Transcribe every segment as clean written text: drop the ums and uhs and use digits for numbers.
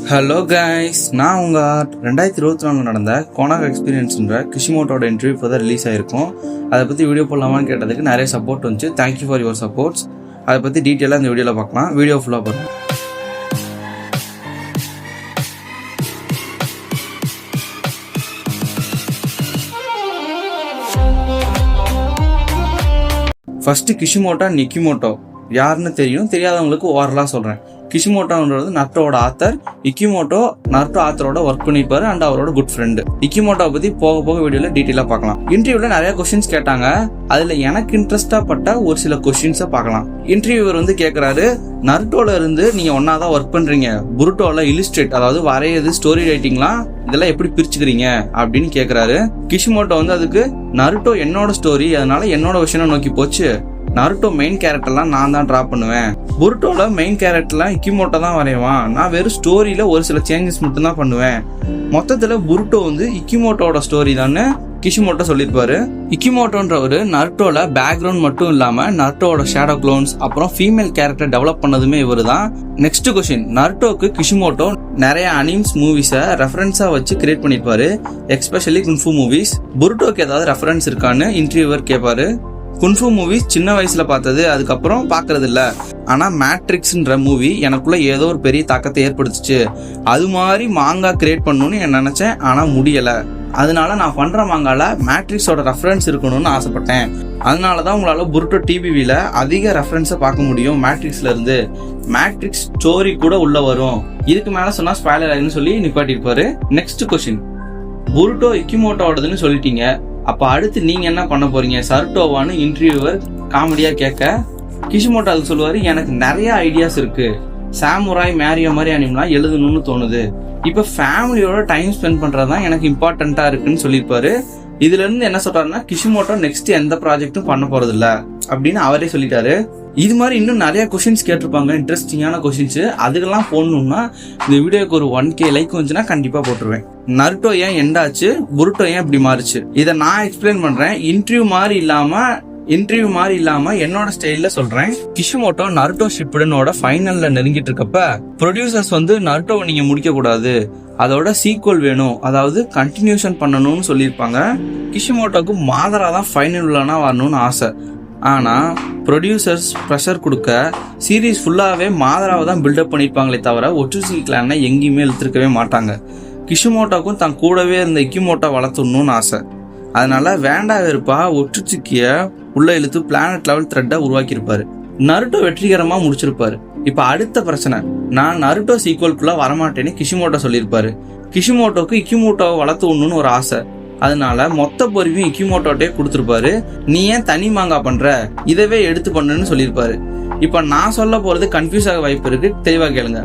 Hello guys, நான் உங்கள் 2024 நடந்த கோனாக் எக்ஸ்பீரியன்ஸ்ன்ற கிஷிமோட்டோட இன்டர்வியூ இப்போ தான் ரிலீஸ் ஆகிருக்கும். அதை பற்றி வீடியோ போடலாமான்னு கேட்டதுக்கு நிறைய சப்போர்ட் வந்துச்சு. Thank you for your supports. அதை பற்றி டீட்டெயிலாக இந்த வீடியோவில் பார்க்கலாம். வீடியோ ஃபுல்லாக பாருங்கள். ஃபர்ஸ்ட் கிஷிமோட்டோ நிக்கிமோட்டோ யாருன்னு தெரியும், தெரியாதவங்களுக்கு ஓவரலாக சொல்கிறேன். கிஷிமோட்டோன்றது நருட்டோட ஆத்தர். இக்கிமோட்டோ நருட்டோ ஆத்தரோட ஒர்க் பண்ணியிருப்பாரு அண்ட் அவரோட குட் ஃப்ரெண்டு. இக்கிமோட்டோவை பற்றி போக போக வீடியோவில் டீட்டெயிலாக பார்க்கலாம். இன்டர்வியூவில் நிறைய கொஸ்டின்ஸ் கேட்டாங்க. அதில் எனக்கு இன்ட்ரெஸ்டாக பட்ட ஒரு சில கொஸ்டின்ஸை பார்க்கலாம். இன்டர்வியூவர் கேட்குறாரு, நருட்டோல இருந்து நீங்கள் ஒன்றா தான் ஒர்க் பண்ணுறீங்க, புருட்டோவில் இல்லுஸ்ட்ரேட் அதாவது வரையது ஸ்டோரி ரைட்டிங்லாம் இதெல்லாம் எப்படி பிரிச்சுக்கிறீங்க அப்படின்னு கேட்குறாரு. கிஷிமோட்டோ அதுக்கு நருட்டோ என்னோட ஸ்டோரி, அதனால என்னோட விஷயம் நோக்கி போச்சு. நருட்டோ மெயின் கேரக்டர்லாம் நான் தான் டிரா பண்ணுவேன். புருட்டோல மெயின் கேரக்டர்லாம் இக்கிமோட்டோ தான் வரைவான். நான் வெறும் ஸ்டோரியில ஒரு சில சேஞ்சஸ் மட்டும் தான் பண்ணுவேன். மொத்தத்துல புருட்டோ இக்கிமோட்டோட ஸ்டோரி தான் கிஷிமோட்டோ சொல்லியிருப்பாரு. இக்கிமோட்டோன்றவர் நருட்டோல பேக்ரவுண்ட் மட்டும் இல்லாம நருட்டோட ஷேடோ க்ளோன்ஸ் அப்புறம் ஃபீமேல் கேரக்டர் டெவலப் பண்ணதுமே இவரு தான். நெக்ஸ்ட் கொஸ்டின், நருட்டோக்கு கிஷிமோட்டோ நிறைய அனிம்ஸ் மூவிஸை ரெஃபரன்ஸா வச்சு கிரியேட் பண்ணிருப்பாரு, எஸ்பெஷலி குன்ஃபு மூவிஸ். புருட்டோக்கு ஏதாவது ரெஃபரன்ஸ் இருக்கான்னு இன்டர்வியூவர் கேட்பாரு. குன்ஃபு மூவிஸ் சின்ன வயசுல பார்த்தது, அதுக்கப்புறம் பாக்குறது இல்ல. ஆனா மேட்ரிக்ஸ்ன்ற மூவி எனக்குள்ள ஏதோ ஒரு பெரிய தாக்கத்தை ஏற்படுத்துச்சு. அது மாதிரி மாங்கா கிரியேட் பண்ணணும்னு நினைச்சேன், ஆனா முடியல. அதனால நான் பண்ற மாங்கால மேட்ரிக்ஸோட ரெஃபரன்ஸ் இருக்கணும்னு ஆசைப்பட்டேன். அதனாலதான் உங்களால புருட்டோ டிவிவில அதிக ரெஃபரன்ஸை பார்க்க முடியும். மேட்ரிக்ஸ்ல இருந்து மேட்ரிக்ஸ் ஸ்டோரி கூட உள்ள வரும். இதுக்கு மேல சொன்னா ஸ்பாய்லர் ஆயிடுன்னு சொல்லி நிப்பாட்டிருப்பாரு. நெக்ஸ்ட் கொஸ்டின், புருட்டோ இக்கிமோட்டோடதுன்னு சொல்லிட்டீங்க, அப்ப அடுத்து நீங்க என்ன பண்ண போறீங்க சருட்டோவான்னு இன்டர்வியூவர் காமெடியா கேட்க, கிஷிமோட்டோ அது சொல்லுவாரு, எனக்கு நிறைய ஐடியாஸ் இருக்கு, சாமுராய் மேரியோ மாதிரி அனிமெலாம் எழுதணும்னு தோணுது. இப்ப ஃபேமிலியோட டைம் ஸ்பெண்ட் பண்றதுதான் எனக்கு இம்பார்ட்டன்டா இருக்குன்னு சொல்லியிருப்பாரு. இதுல இருந்து என்ன சொல்றாருன்னா, கிஷிமோட்டோ நெக்ஸ்ட் எந்த ப்ராஜெக்டும் பண்ண போறது இல்ல அப்படின்னு அவரே சொல்லிட்டாரு. இது மாதிரி இன்னும் நிறைய கொஸ்டின்ஸ் கேட்டிருப்பாங்க, இன்ட்ரெஸ்டிங்கான கொஸ்டின்ஸ். அதுக்கெல்லாம் போடணும்னா இந்த வீடியோக்கு ஒரு 1K லைக் வந்துச்சுன்னா கண்டிப்பா போட்டுருவேன். நருட்டோ ஏன் எண்டாச்சு, புருட்டோ ஏன் இப்படி மாறுச்சு, இதை நான் எக்ஸ்பிளைன் பண்றேன். இன்டர்வியூ மாதிரி இல்லாம என்னோட ஸ்டைல்ல சொல்றேன். கிஷிமோட்டோ நருட்டோ ஷிப்புடனோட ஃபைனல்ல நெருங்கிட்டு இருக்கப்ப ப்ரொடியூசர்ஸ் நருட்டோவை நீங்க முடிக்க கூடாது, அதோட சீக்வல் வேணும், அதாவது கண்டினியூஷன் பண்ணணும்னு சொல்லியிருப்பாங்க. கிஷிமோட்டோக்கு மாதரா தான் ஃபைனல் வில்லனா வரணும்னு ஆசை. ஆனா ப்ரொடியூசர்ஸ் ப்ரெஷர் கொடுக்க சீரீஸ் ஃபுல்லாவே மாதராவை தான் பில்டப் பண்ணிருப்பாங்களே தவிர ஒட்சுசி கிளானை எங்கேயுமே இழுத்துருக்கவே மாட்டாங்க. கிஷிமோட்டோக்கும் தான் கூடவே இருந்த இக்கிமோட்டோ வளர்த்துடணும்னு ஆசை. அதனால வேண்டா வெறுப்பா ஒட்சுச்சிக்கிய உள்ள இழுத்து பிளானட் லெவல் த்ரெட்டை உருவாக்கியிருப்பாரு. நருட்டோ வெற்றிகரமா முடிச்சிருப்பாரு. இப்ப அடுத்த பிரச்சனை, நான் நருட்டோ சீக்வல்குள்ள வரமாட்டேன்னு கிஷிமோட்டோ சொல்லியிருப்பாரு. கிஷிமோட்டோக்கு இக்கிமோட்டோவை வளர்த்துடணும்னு ஒரு ஆசை. அதனால மொத்த பொறுப்பையும் இக்கிமோட்டோட்டே கொடுத்துருப்பாரு. நீ ஏன் தனி மாங்கா பண்ற, இதவே எடுத்து பண்ணுன்னு சொல்லியிருப்பாரு. இப்ப நான் சொல்ல போறது கன்ஃபியூஸ் ஆக வாய்ப்பு இருக்கு, தெளிவா கேளுங்க.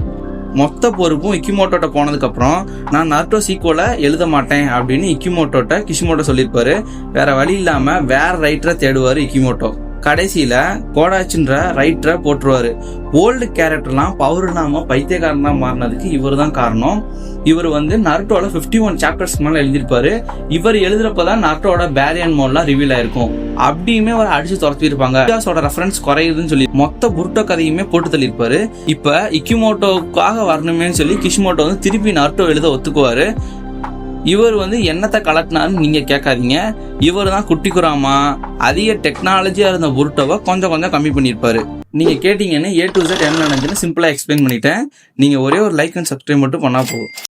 மொத்த பொறுப்பும் இக்கிமோட்டோட்ட போனதுக்கு அப்புறம் நான் நருட்டோ சீக்வலை எழுத மாட்டேன் அப்படின்னு இக்கிமோட்டோட்ட கிஷிமோட்டோ சொல்லியிருப்பாரு. வேற வழி இல்லாம வேற ரைட்டரை தேடுவாரு இக்கிமோட்டோ. கடைசியில கோடாச்சின்ற ரைட்டரை போட்டுருவாரு. ஓல்டு கேரக்டர்லாம் பவர் இல்லாம பைத்தியக்காரன் தான் மாறினதுக்கு இவர் தான் காரணம். இவர் நருட்டோட 51 சாப்டர்ஸ் மேல எழுதியிருப்பாரு. இவர் எழுதுறப்பதான் நருட்டோட பேரியன் மோட்லாம் ரிவீல் ஆயிருக்கும். அப்படியுமே அவர் அடிச்சு துரத்திருப்பாங்க. ரெஃபரன்ஸ் குறையுதுன்னு சொல்லி மொத்த புருட்டோ கதையுமே போட்டு தள்ளியிருப்பாரு. இப்ப இக்கிமோட்டோக்காக வரணுமேன்னு சொல்லி கிஷிமோட்டோ திருப்பி நருட்டோ எழுத ஒத்துக்குவாரு. இவர் என்னத்தை கலட்டினாருன்னு நீங்க கேட்காதீங்க. இவர் தான் குட்டிக்குறாமா அதிக டெக்னாலஜியா இருந்த புருட்டோவை கொஞ்சம் கொஞ்சம் கம்மி பண்ணியிருப்பாரு. நீங்க கேட்டீங்கன்னு A to Z என்ன நினைச்சுன்னு சிம்பிளா எக்ஸ்பிளைன் பண்ணிட்டேன். நீங்க ஒரே ஒரு லைக் அண்ட் சப்ஸ்கிரைப் மட்டும் பண்ணா போதும்.